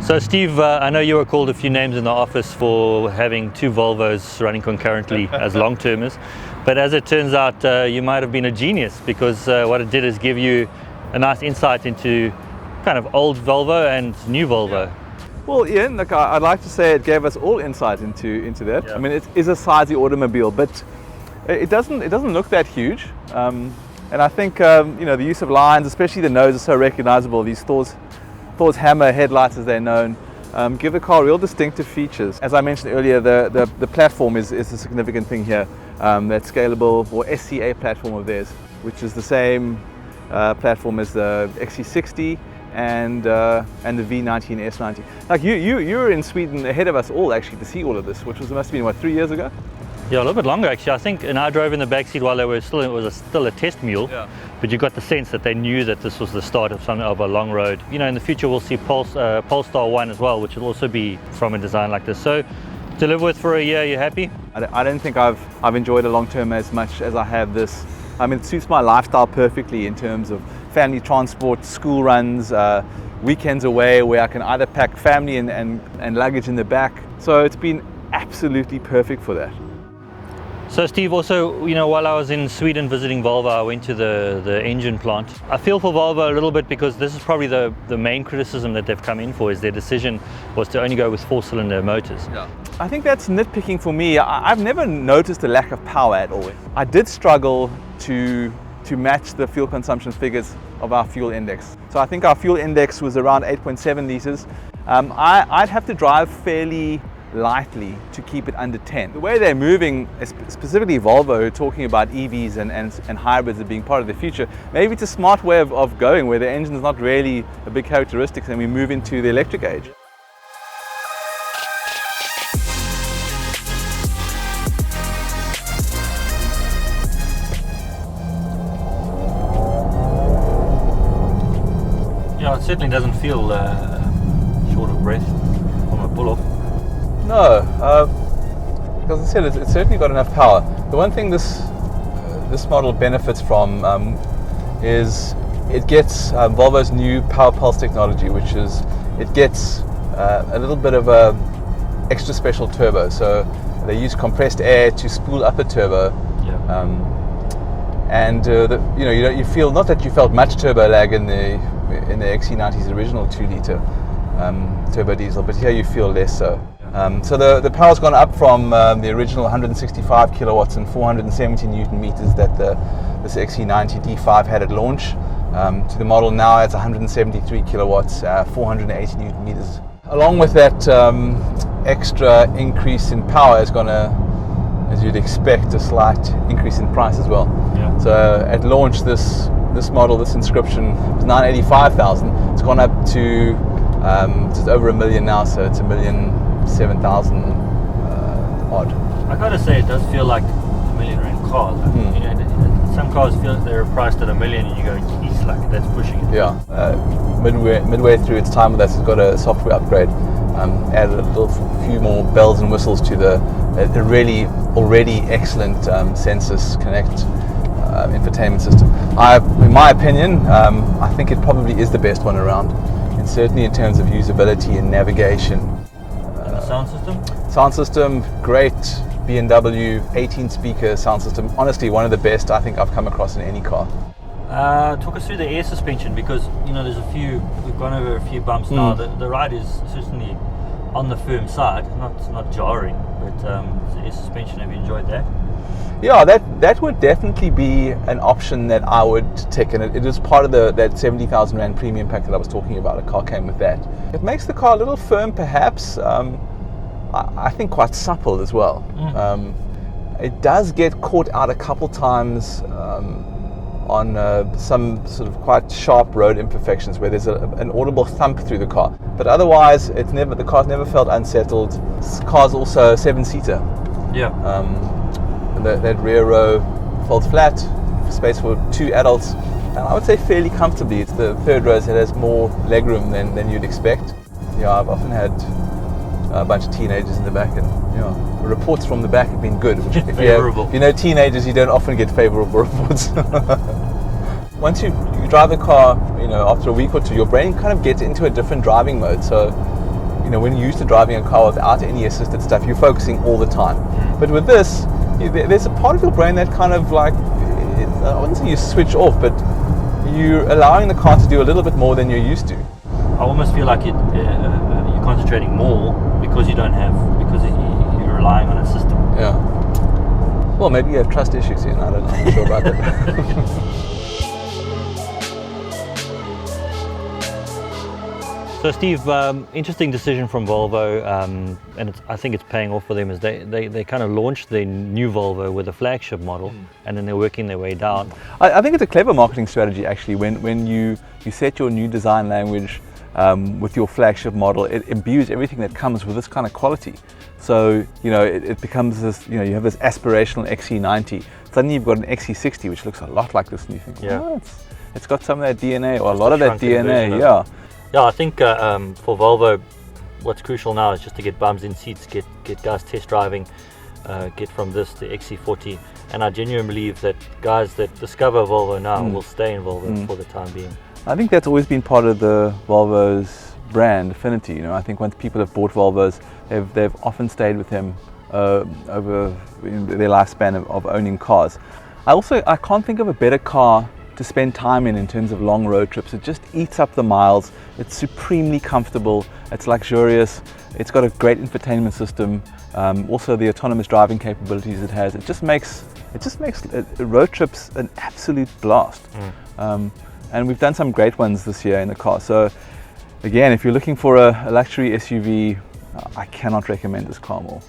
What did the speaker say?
So Steve, I know you were called a few names in the office for having two Volvos running concurrently as long-termers, but as it turns out, you might have been a genius, because what it did is give you a nice insight into kind of old Volvo and new Volvo. Well, Ian, look, I'd like to say it gave us all insight into that. Yeah. I mean, it is a sizey automobile, but it doesn't look that huge. And I think the use of lines, especially the nose, is so recognizable. These Thor's hammer headlights, as they're known, give the car real distinctive features. As I mentioned earlier, the platform is a significant thing here. That scalable or SCA platform of theirs, which is the same platform as the XC90 and the V90 and S90. Like you were in Sweden ahead of us all, actually, to see all of this, which must have been what, 3 years ago? Yeah, a little bit longer actually. I think, and I drove in the back seat while it was still a test mule. Yeah. But you got the sense that they knew that this was the start of a long road. You know, in the future we'll see Polestar 1 as well, which will also be from a design like this. So to live with for a year, you happy? I don't think I've enjoyed a long term as much as I have this. I mean, it suits my lifestyle perfectly in terms of family transport, school runs, weekends away where I can either pack family and luggage in the back. So it's been absolutely perfect for that. So Steve, also, you know, while I was in Sweden visiting Volvo, I went to the engine plant. I feel for Volvo a little bit, because this is probably the main criticism that they've come in for, is their decision was to only go with 4-cylinder motors. Yeah. I think that's nitpicking for me. I've never noticed a lack of power at all. I did struggle to match the fuel consumption figures of our fuel index. So I think our fuel index was around 8.7 liters. I'd have to drive fairly lightly to keep it under 10. The way they're moving, specifically Volvo, talking about EVs and hybrids as being part of the future, maybe it's a smart way of going, where the engine is not really a big characteristic and we move into the electric age. Yeah, it certainly doesn't feel short of breath from a pull-off. No, as I said, it's certainly got enough power. The one thing this model benefits from is it gets Volvo's new Power Pulse technology, which is it gets a little bit of a extra special turbo. So they use compressed air to spool up a turbo. Yeah. And you feel, not that you felt much turbo lag in the XC90's original 2-liter turbo diesel, but here you feel less so. So the power's gone up from the original 165 kilowatts and 470 newton meters that this XC90 D5 had at launch, to the model now at 173 kilowatts, 480 newton meters. Along with that extra increase in power is going to, as you'd expect, a slight increase in price as well. Yeah. So at launch, this model, this Inscription, was 985,000. It's gone up to just over $1 million now, so it's $1,007,000 odd. I gotta say, it does feel like $1 million car. You know, some cars feel they're priced at $1 million, and you go, geez, like that's pushing it. Yeah. Midway through its time with us, it's got a software upgrade. Added a few more bells and whistles to the really already excellent Sensus Connect infotainment system. In my opinion, I think it probably is the best one around, and certainly in terms of usability and navigation. And the sound system? Sound system, great. BMW 18-speaker sound system. Honestly, one of the best I think I've come across in any car. Talk us through the air suspension, because we've gone over a few bumps now. The ride is certainly on the firm side, not jarring, but the air suspension, have you enjoyed that? Yeah, that would definitely be an option that I would tick, and it is part of that 70,000 Rand premium pack that I was talking about. A car came with that. It makes the car a little firm, perhaps. I think quite supple as well. It does get caught out a couple times on some sort of quite sharp road imperfections where there's an audible thump through the car. But otherwise, the car's never felt unsettled. This car's also a 7-seater. Yeah. That rear row folds flat, space for 2 adults, and I would say fairly comfortably. It's the third row that has more legroom than you'd expect. Yeah, I've often had a bunch of teenagers in the back, and the reports from the back have been good. Which, if you know teenagers, you don't often get favorable reports. Once you drive the car, after a week or two, your brain kind of gets into a different driving mode. So you know, when you're used to driving a car without any assisted stuff, you're focusing all the time. But with this, there's a part of your brain that kind of like, I wouldn't say you switch off, but you're allowing the car to do a little bit more than you're used to. I almost feel like you're concentrating more because you're relying on a system. Yeah. Well, maybe you have trust issues here. I don't know. I'm not sure about that. So Steve, interesting decision from Volvo, and I think it's paying off for them, is they kind of launched their new Volvo with a flagship model, and then they're working their way down. I think it's a clever marketing strategy actually, when you set your new design language with your flagship model, it imbues everything that comes with this kind of quality. So, you know, it becomes this, you know, you have this aspirational XC90, suddenly you've got an XC60 which looks a lot like this, and you think, yeah, oh, it's got some of that DNA, or a lot of that DNA, yeah. Yeah, I think for Volvo, what's crucial now is just to get bums in seats, get guys test driving, get from this to XC40, and I genuinely believe that guys that discover Volvo now will stay in Volvo for the time being. I think that's always been part of the Volvo's brand affinity. You know, I think once people have bought Volvos, they've often stayed with them over their lifespan of owning cars. I can't think of a better car to spend time in terms of long road trips. It just eats up the miles. It's supremely comfortable. It's luxurious. It's got a great infotainment system. Also the autonomous driving capabilities it has. It just makes road trips an absolute blast. And we've done some great ones this year in the car. So again, if you're looking for a luxury SUV, I cannot recommend this car more.